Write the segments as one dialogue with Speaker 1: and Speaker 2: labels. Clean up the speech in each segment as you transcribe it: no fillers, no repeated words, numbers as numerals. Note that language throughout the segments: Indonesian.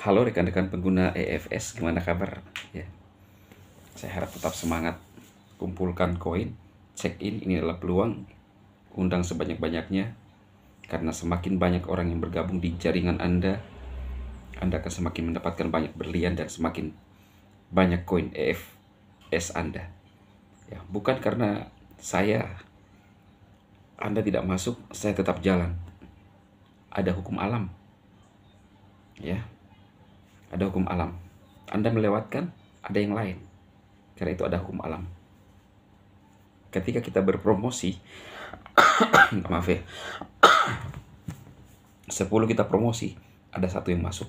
Speaker 1: Halo rekan-rekan pengguna EFS, gimana kabar? Ya, saya harap tetap semangat. Kumpulkan koin, check in, ini adalah peluang. Undang sebanyak-banyaknya, karena semakin banyak orang yang bergabung di jaringan Anda akan semakin mendapatkan banyak berlian dan semakin banyak koin EFS Anda. Ya, bukan karena Anda tidak masuk, saya tetap jalan. Ada hukum alam. Ya, ada hukum alam. Anda melewatkan, ada yang lain. Karena itu ada hukum alam. Ketika kita berpromosi, maaf ya, 10 kita promosi, ada satu yang masuk.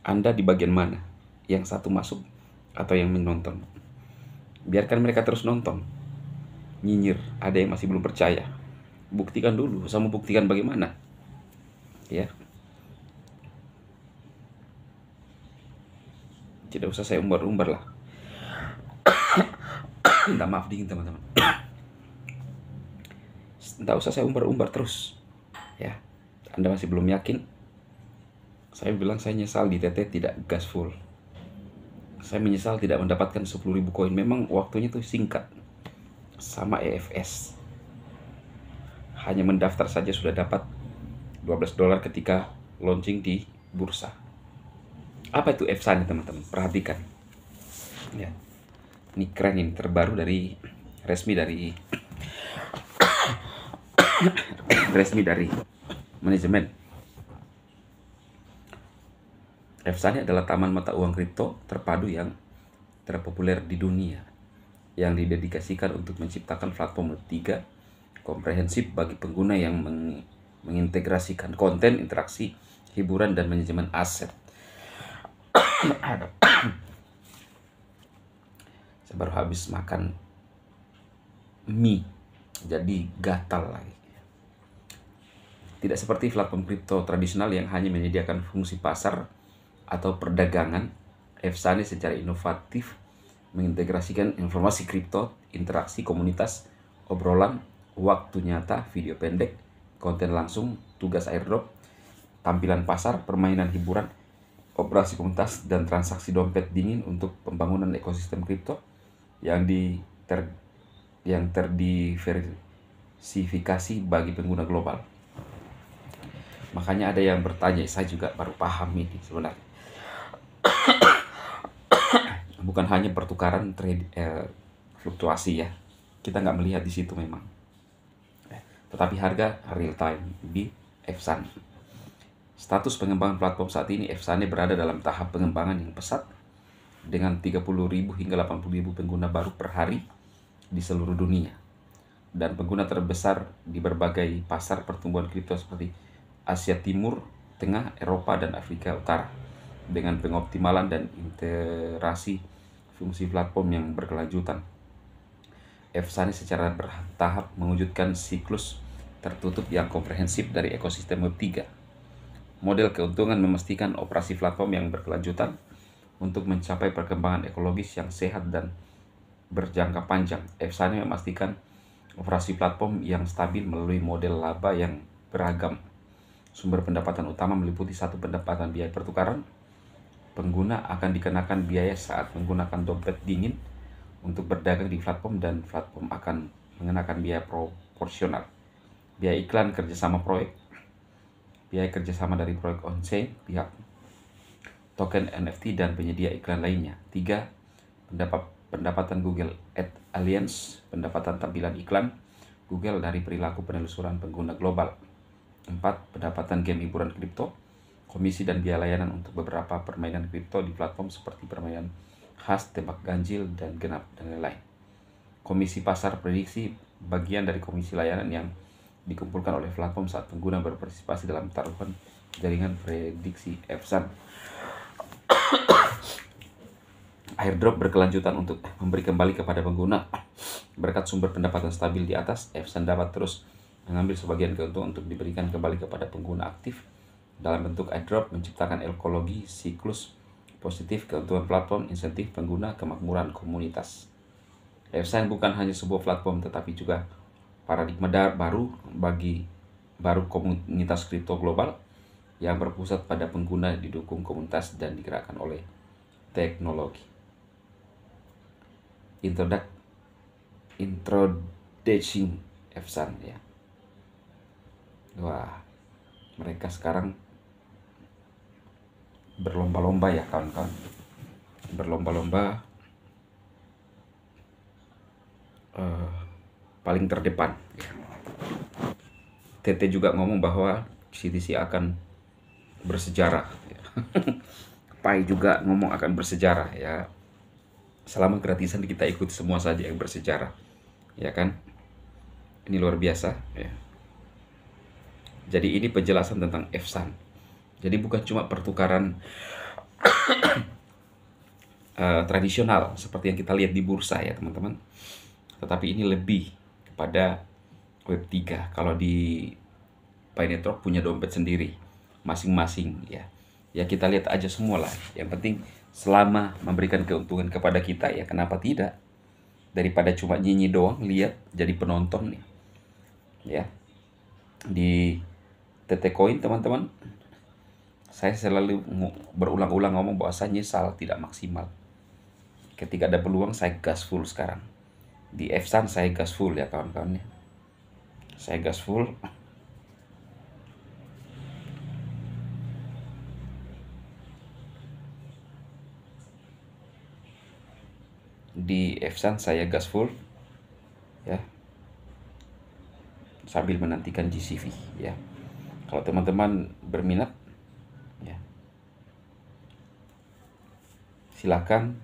Speaker 1: Anda di bagian mana? Yang satu masuk atau yang menonton? Biarkan mereka terus nonton. Nyinyir, ada yang masih belum percaya. Buktikan dulu, sama buktikan bagaimana. Ya. Tidak usah saya umbar-umbar lah. Minta maaf dingin teman-teman. Tidak usah saya umbar-umbar terus. Ya. Anda masih belum yakin? Saya bilang saya nyesal di TT tidak gas full. Saya menyesal tidak mendapatkan 10.000 koin. Memang waktunya tuh singkat. Sama EFS. Hanya mendaftar saja sudah dapat $12 ketika launching di bursa. Apa itu EFSA nih teman-teman? Perhatikan. Ya. Ini keren, ini terbaru resmi dari manajemen. EFSA ini adalah taman mata uang kripto terpadu yang terpopuler di dunia, yang didedikasikan untuk menciptakan platform Web3 komprehensif bagi pengguna yang mengintegrasikan konten, interaksi, hiburan, dan manajemen aset. Saya baru habis makan mie, jadi gatal lagi. Tidak seperti platform kripto tradisional yang hanya menyediakan fungsi pasar atau perdagangan, EFSA ini secara inovatif mengintegrasikan informasi kripto, interaksi komunitas, obrolan, waktu nyata, video pendek, konten langsung, tugas airdrop, tampilan pasar, permainan hiburan, operasi komunitas, dan transaksi dompet dingin untuk pembangunan ekosistem kripto yang terdiversifikasi bagi pengguna global. Makanya ada yang bertanya, saya juga baru paham ini sebenarnya. Bukan hanya pertukaran fluktuasi ya, kita nggak melihat di situ memang, tetapi harga real time di EFSA. Status pengembangan platform saat ini, EFSA berada dalam tahap pengembangan yang pesat dengan 30.000 hingga 80.000 pengguna baru per hari di seluruh dunia, dan pengguna terbesar di berbagai pasar pertumbuhan kripto seperti Asia Timur, Tengah, Eropa, dan Afrika Utara, dengan pengoptimalan dan integrasi fungsi platform yang berkelanjutan. EFSA secara bertahap mewujudkan siklus tertutup yang komprehensif dari ekosistem Web3. Model keuntungan memastikan operasi platform yang berkelanjutan untuk mencapai perkembangan ekologis yang sehat dan berjangka panjang. EFSA memastikan operasi platform yang stabil melalui model laba yang beragam. Sumber pendapatan utama meliputi satu, pendapatan biaya pertukaran. Pengguna akan dikenakan biaya saat menggunakan dompet dingin untuk berdagang di platform, dan platform akan mengenakan biaya proporsional. Biaya iklan kerjasama proyek, biaya kerjasama dari proyek on-chain, pihak token NFT, dan penyedia iklan lainnya. 3. Pendapatan Google Ad Alliance, pendapatan tampilan iklan Google dari perilaku penelusuran pengguna global. 4. Pendapatan game hiburan kripto, komisi dan biaya layanan untuk beberapa permainan kripto di platform seperti permainan khas, tembak ganjil, dan genap, dan lain-lain. Komisi pasar prediksi, bagian dari komisi layanan yang dikumpulkan oleh platform saat pengguna berpartisipasi dalam taruhan jaringan prediksi EFSA. Airdrop berkelanjutan untuk memberi kembali kepada pengguna. Berkat sumber pendapatan stabil di atas, EFSA dapat terus mengambil sebagian keuntungan untuk diberikan kembali kepada pengguna aktif dalam bentuk airdrop, menciptakan ekologi siklus positif, keuntungan platform, insentif pengguna, kemakmuran komunitas. EFSA bukan hanya sebuah platform, tetapi juga paradigma baru komunitas kripto global yang berpusat pada pengguna, didukung komunitas, dan digerakkan oleh teknologi. Introducing Evsan ya. Wah, mereka sekarang berlomba-lomba ya kawan-kawan. Berlomba-lomba paling terdepan ya. TT juga ngomong bahwa CTC akan bersejarah ya. Pai juga ngomong akan bersejarah ya. Selama gratisan kita ikut semua saja yang bersejarah ya kan. Ini luar biasa ya. Jadi ini penjelasan tentang Evsan. Jadi bukan cuma pertukaran tradisional seperti yang kita lihat di bursa ya teman-teman, tetapi ini lebih kepada Web3. Kalau di Pi Network punya dompet sendiri masing-masing ya. Ya kita lihat aja semua lah. Yang penting selama memberikan keuntungan kepada kita ya, kenapa tidak? Daripada cuma nyinyi doang, lihat jadi penonton nih. Ya. Di TT Coin teman-teman, saya selalu berulang-ulang ngomong bahwa saya nyesal tidak maksimal. Ketika ada peluang saya gas full sekarang. Di Evsan saya gas full ya kawan-kawan ya. Saya gas full. Di Evsan saya gas full ya. Sambil menantikan GCV ya. Kalau teman-teman berminat ya, silakan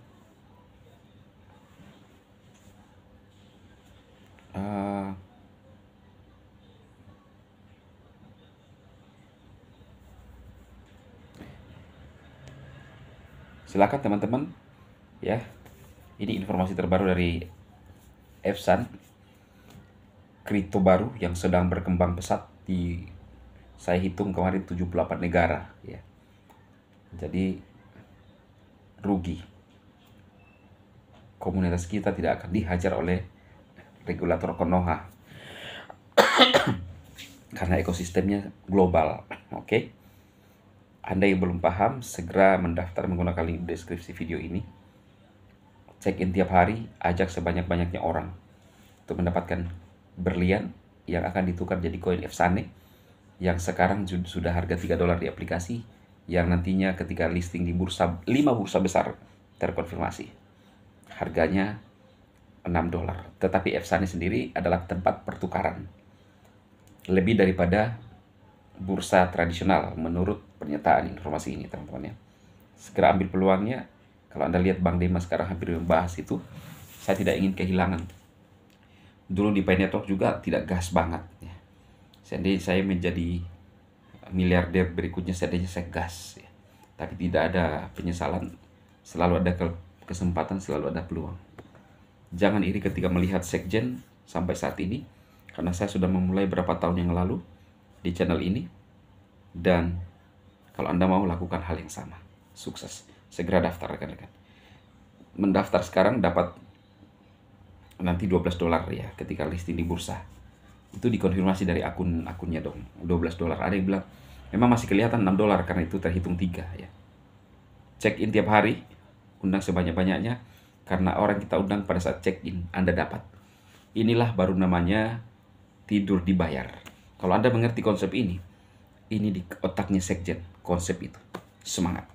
Speaker 1: silakan teman-teman ya. Ini informasi terbaru dari Evsan, kripto baru yang sedang berkembang pesat di, saya hitung kemarin 78 negara ya. Jadi rugi. Komunitas kita tidak akan dihajar oleh regulator Konoha karena ekosistemnya global. Oke. Anda yang belum paham, segera mendaftar menggunakan link deskripsi video ini. Check in tiap hari, ajak sebanyak-banyaknya orang untuk mendapatkan berlian yang akan ditukar jadi koin Evsane yang sekarang sudah harga $3 di aplikasi, yang nantinya ketika listing di bursa 5 bursa besar terkonfirmasi harganya $6. Tetapi Evsane sendiri adalah tempat pertukaran lebih daripada bursa tradisional menurut pernyataan informasi ini teman-teman ya. Segera ambil peluangnya. Kalau Anda lihat Bang Dema sekarang hampir membahas itu, saya tidak ingin kehilangan. Dulu di Pi Network juga tidak gas banget ya. Jadi saya menjadi miliarder berikutnya saya gas ya. Tapi tidak ada penyesalan, selalu ada kesempatan, selalu ada peluang. Jangan iri ketika melihat sekjen sampai saat ini, karena saya sudah memulai berapa tahun yang lalu di channel ini, dan kalau Anda mau lakukan hal yang sama, sukses, segera daftar rekan-rekan. Mendaftar sekarang dapat nanti $12 ya ketika listing di bursa. Itu dikonfirmasi dari akunnya dong, $12. Ada yang bilang memang masih kelihatan $6 karena itu terhitung 3 ya. Check in tiap hari, undang sebanyak-banyaknya, karena orang kita undang pada saat check in Anda dapat. Inilah baru namanya tidur dibayar. Kalau Anda mengerti konsep ini di otaknya sekjen, konsep itu. Semangat.